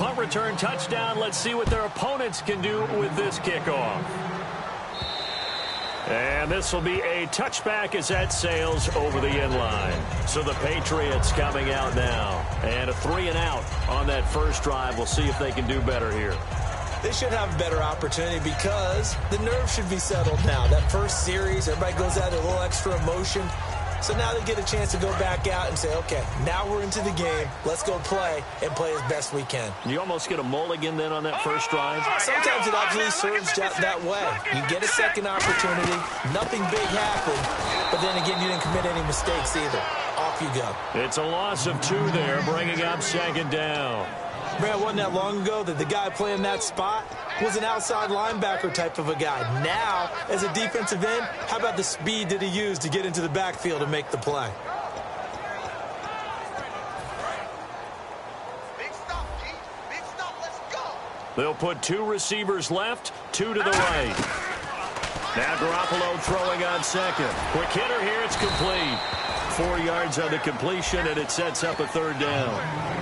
punt return touchdown. Let's see what their opponents can do with this kickoff. And this will be a touchback as that sails over the end line. So the Patriots coming out now. And a 3-and-out on that first drive. We'll see if they can do better here. They should have a better opportunity because the nerves should be settled now. That first series, everybody goes out a little extra emotion. So now they get a chance to go back out and say, okay, now we're into the game. Let's go play and play as best we can. You almost get a mulligan then on that first drive? Sometimes it actually serves that way. You get a second opportunity. Nothing big happened. But then again, you didn't commit any mistakes either. Off you go. It's a loss of 2 there, bringing up second down. Man, it wasn't that long ago that the guy playing that spot was an outside linebacker type of a guy. Now, as a defensive end, how about the speed that he used to get into the backfield and make the play? Big stop, G. Big stop, let's go. They'll put 2 receivers left, 2 to the right. Now Garoppolo throwing on second. Quick hitter here, it's complete. 4 yards on the completion, and it sets up a third down.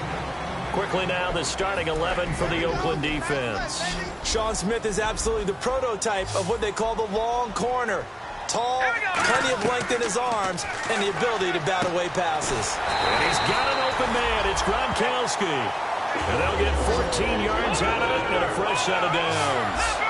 Quickly now, the starting 11 for the Oakland defense. Sean Smith is absolutely the prototype of what they call the long corner. Tall, plenty of length in his arms, and the ability to bat away passes. And he's got an open man. It's Gronkowski. And they'll get 14 yards out of it and a fresh set of downs.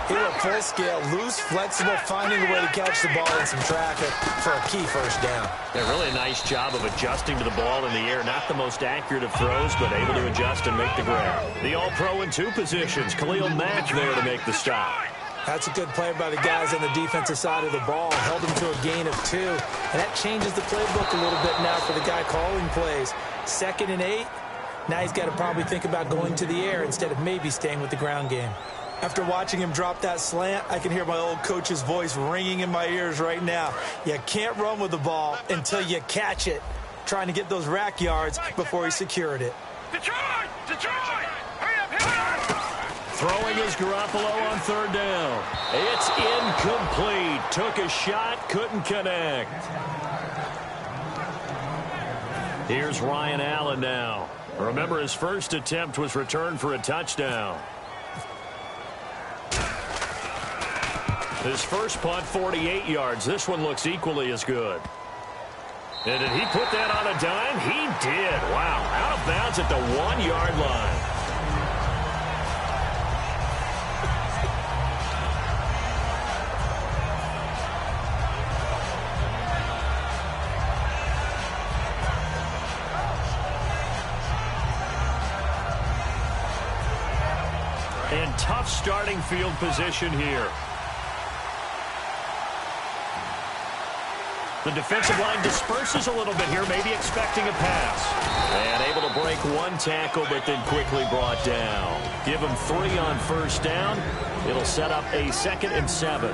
He went full scale, loose, flexible, finding a way to catch the ball in some traffic for a key first down. A really nice job of adjusting to the ball in the air. Not the most accurate of throws, but able to adjust and make the grab. The All-Pro in 2 positions. Khalil Mack there to make the stop. That's a good play by the guys on the defensive side of the ball. Held him to a gain of 2. And that changes the playbook a little bit now for the guy calling plays. 2nd and 8. Now he's got to probably think about going to the air instead of maybe staying with the ground game. After watching him drop that slant, I can hear my old coach's voice ringing in my ears right now. You can't run with the ball until you catch it. Trying to get those rack yards before he secured it. Detroit! Detroit! Hurry up, hurry up! Throwing is Garoppolo on third down. It's incomplete. Took a shot, couldn't connect. Here's Ryan Allen now. Remember, his first attempt was returned for a touchdown. His first punt, 48 yards. This one looks equally as good. And did he put that on a dime? He did. Wow. Out of bounds at the 1-yard line. And tough starting field position here. The defensive line disperses a little bit here, maybe expecting a pass. And able to break 1 tackle, but then quickly brought down. Give him 3 on first down. It'll set up a 2nd and 7.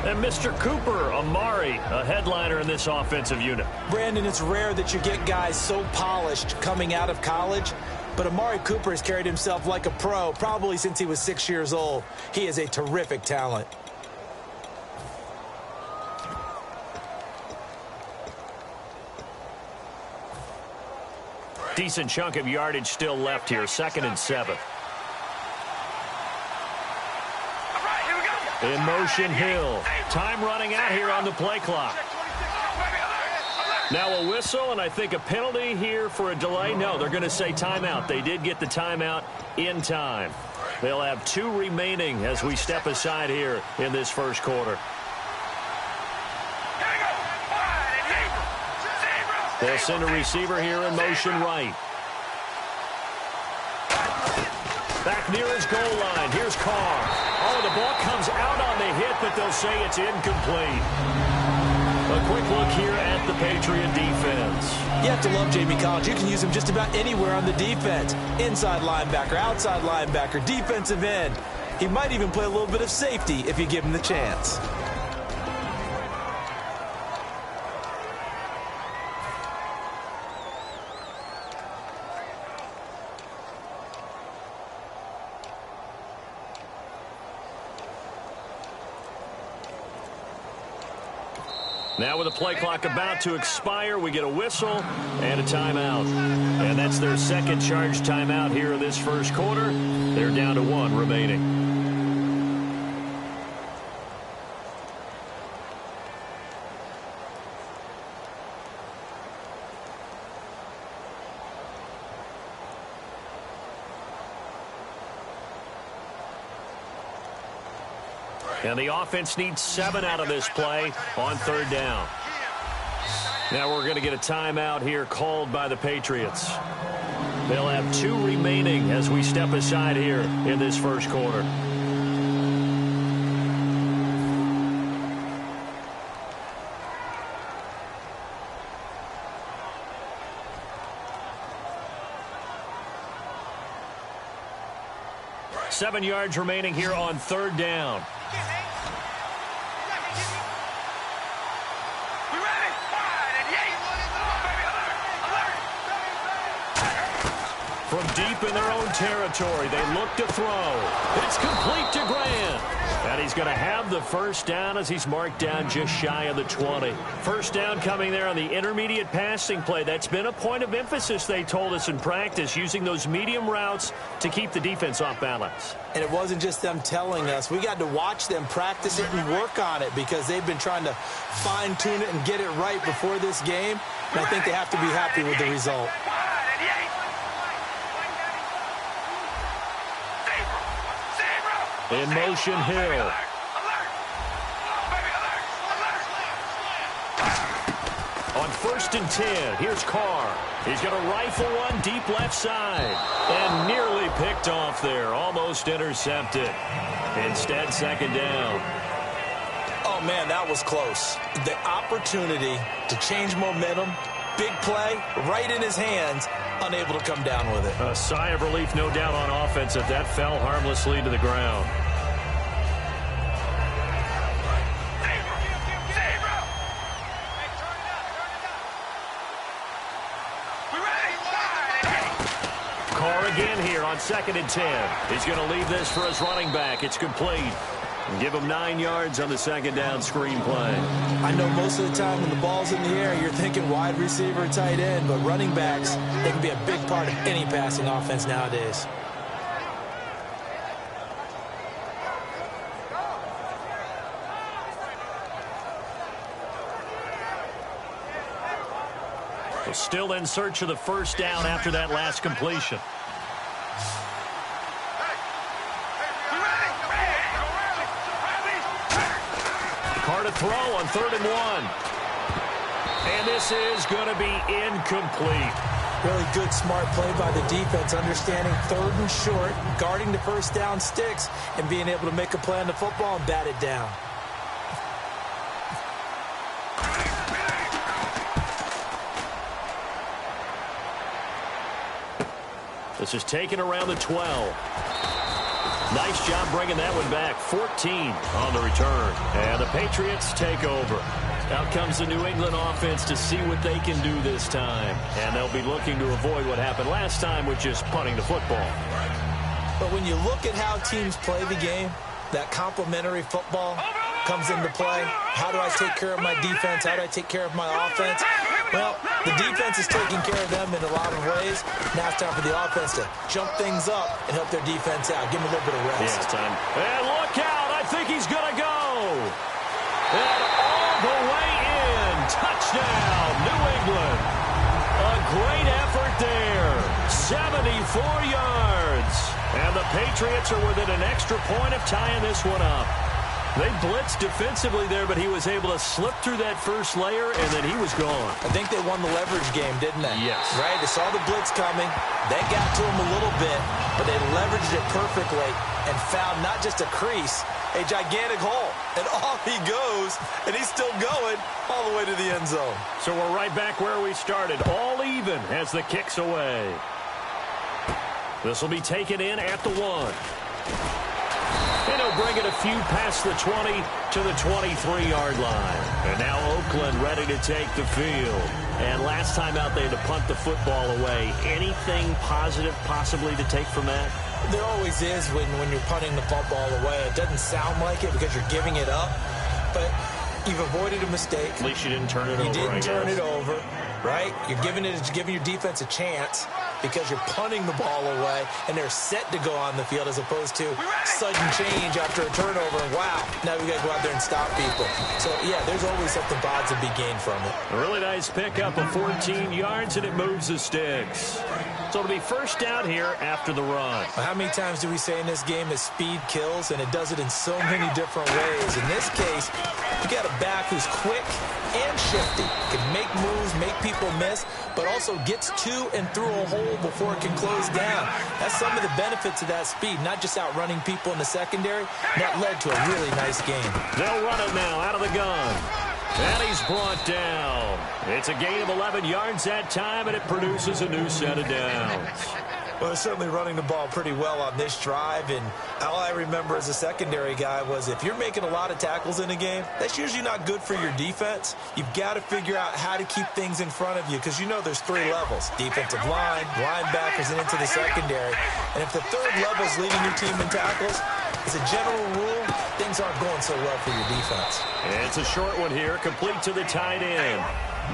And Mr. Cooper, Amari, a headliner in this offensive unit. Brandon, it's rare that you get guys so polished coming out of college. But Amari Cooper has carried himself like a pro probably since he was 6 years old. He is a terrific talent. Decent chunk of yardage still left here. 2nd and 7. In motion, Hill. Time running out here on the play clock. Now a whistle, and I think a penalty here for a delay. No, they're going to say timeout. They did get the timeout in time. They'll have 2 remaining as we step aside here in this first quarter. They'll send a receiver here in motion right. Back near his goal line. Here's Carr. Oh, the ball comes out on the hit, but they'll say it's incomplete. A quick look here at the Patriot defense. You have to love Jamie Collins. You can use him just about anywhere on the defense. Inside linebacker, outside linebacker, defensive end. He might even play a little bit of safety if you give him the chance. Now with the play clock about to expire, we get a whistle and a timeout. And that's their second charge timeout here in this first quarter. They're down to 1 remaining. And the offense needs 7 out of this play on 3rd down. Now we're going to get a timeout here called by the Patriots. They'll have 2 remaining as we step aside here in this first quarter. Seven yards remaining here on 3rd down. From deep in their own territory, they look to throw. It's complete to Grant. And he's going to have the first down as he's marked down just shy of the 20. First down coming there on the intermediate passing play. That's been a point of emphasis, they told us in practice, using those medium routes to keep the defense off balance. And it wasn't just them telling us. We got to watch them practice it and work on it because they've been trying to fine-tune it and get it right before this game. And I think they have to be happy with the result. In motion, Hill. On 1st and 10, here's Carr. He's going to rifle one deep left side. And nearly picked off there. Almost intercepted. Instead, 2nd down. Oh, man, that was close. The opportunity to change momentum, big play, right in his hands, unable to come down with it. A sigh of relief, no doubt, on offense if that fell harmlessly to the ground. Carr again here on 2nd and 10. He's going to leave this for his running back. It's complete. Give him 9 yards on the 2nd down screen play. I know most of the time when the ball's in the air, you're thinking wide receiver, tight end, but running backs, they can be a big part of any passing offense nowadays. We're still in search of the first down after that last completion. Carr to throw on 3rd and 1. And this is going to be incomplete. Really good, smart play by the defense, understanding 3rd and short, guarding the first down sticks, and being able to make a play on the football and bat it down. This is taken around the 12. Nice job bringing that one back. 14 on the return. And the Patriots take over. Out comes the New England offense to see what they can do this time. And they'll be looking to avoid what happened last time with just punting the football. But when you look at how teams play the game, that complementary football comes into play. How do I take care of my defense? How do I take care of my offense? Well, the defense is taking care of them in a lot of ways. Now it's time for the offense to jump things up and help their defense out. Give them a little bit of rest. Yeah, it's time. And look out. I think he's going to go. And all the way in. Touchdown, New England. A great effort there. 74 yards. And the Patriots are within an extra point of tying this one up. They blitzed defensively there, but he was able to slip through that first layer, and then he was gone. I think they won the leverage game, didn't they? Yes. Right? They saw the blitz coming. They got to him a little bit, but they leveraged it perfectly and found not just a crease, a gigantic hole. And off he goes, and he's still going all the way to the end zone. So we're right back where we started, all even as the kick's away. This will be taken in at the 1. And he'll bring it a few past the 20 to the 23-yard line. And now Oakland ready to take the field. And last time out they had to punt the football away. Anything positive possibly to take from that? There always is when you're punting the football away. It doesn't sound like it because you're giving it up. But You've avoided a mistake. At least you didn't turn it over, You didn't turn guess. it over, right? You're giving your defense a chance because you're punting the ball away, and they're set to go on the field as opposed to sudden change after a turnover. And wow, now we got to go out there and stop people. So, yeah, there's always something positive to be gained from it. A really nice pickup of 14 yards, and it moves the sticks. So it'll be first down here after the run. How many times do we say in this game that speed kills, and it does it in so many different ways? In this case, you got a back who's quick and shifty, can make moves, make people miss, but also gets to and through a hole before it can close down. That's some of the benefits of that speed, not just outrunning people in the secondary. That led to a really nice game. They'll run it now out of the gun. And he's brought down. It's a gain of 11 yards that time, and it produces a new set of downs. Well, they're certainly running the ball pretty well on this drive, and all I remember as a secondary guy was if you're making a lot of tackles in a game, that's usually not good for your defense. You've got to figure out how to keep things in front of you because you know there's three levels: defensive line, linebackers, and into the secondary. And if the third level is leading your team in tackles, as a general rule, things aren't going so well for your defense. And it's a short one here, complete to the tight end.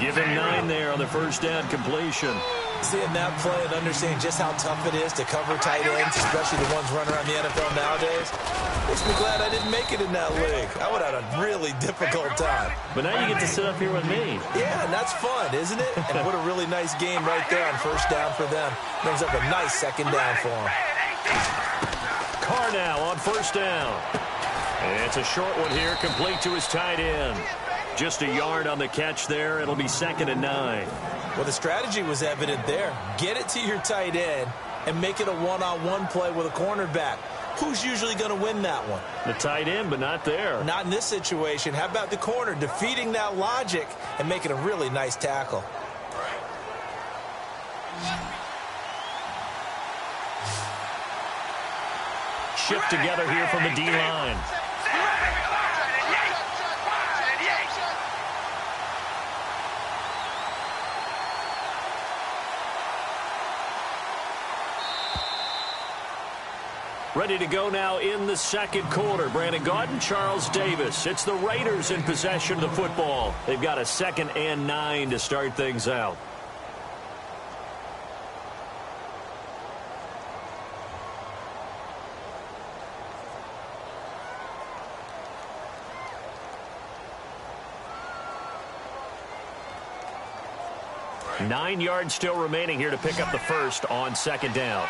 Give him 9 there on the first down completion. Seeing that play and understanding just how tough it is to cover tight ends, especially the ones running around the NFL nowadays, makes me glad I didn't make it in that league. I would have had a really difficult time. But now you get to sit up here with me. Yeah, and that's fun, isn't it? And what a really nice game right there on first down for them. Brings up a nice second down for them. Carr now on first down. And it's a short one here, complete to his tight end. Just a yard on the catch there. It'll be 2nd and 9. Well, the strategy was evident there. Get it to your tight end and make it a one-on-one play with a cornerback. Who's usually going to win that one? The tight end, but not there. Not in this situation. How about the corner defeating that logic and making a really nice tackle? Shift together here from the D-line. Ready to go now in the second quarter. Brandon Gaudin, Charles Davis. It's the Raiders in possession of the football. They've got a 2nd and 9 to start things out. Nine yards still remaining here to pick up the first on second down.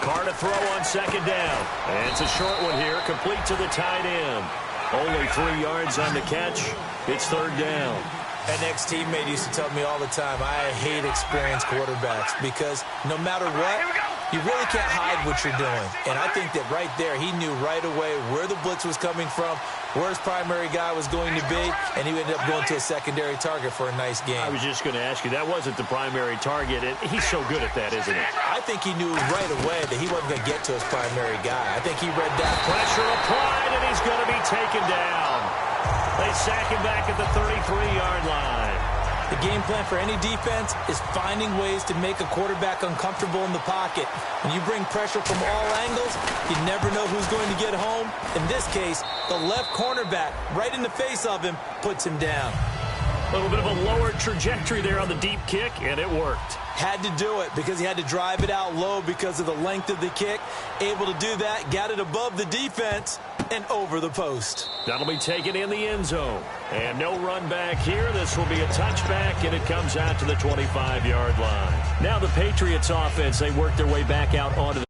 Carr to throw on second down. And it's a short one here, complete to the tight end. Only 3 yards on the catch. It's 3rd down. An ex-teammate used to tell me all the time, I hate experienced quarterbacks because no matter what, you really can't hide what you're doing. And I think that right there, he knew right away where the blitz was coming from, where his primary guy was going to be, and he ended up going to a secondary target for a nice game. I was just going to ask you, that wasn't the primary target. And he's so good at that, isn't he? I think he knew right away that he wasn't going to get to his primary guy. I think he read that. Pressure applied, and he's going to be taken down. They sack him back at the 33-yard line. The game plan for any defense is finding ways to make a quarterback uncomfortable in the pocket. When you bring pressure from all angles, you never know who's going to get home. In this case, the left cornerback, right in the face of him, puts him down. A little bit of a lower trajectory there on the deep kick, and it worked. Had to do it because he had to drive it out low because of the length of the kick. Able to do that, got it above the defense and over the post. That'll be taken in the end zone. And no run back here. This will be a touchback, and it comes out to the 25-yard line. Now the Patriots offense, they work their way back out onto the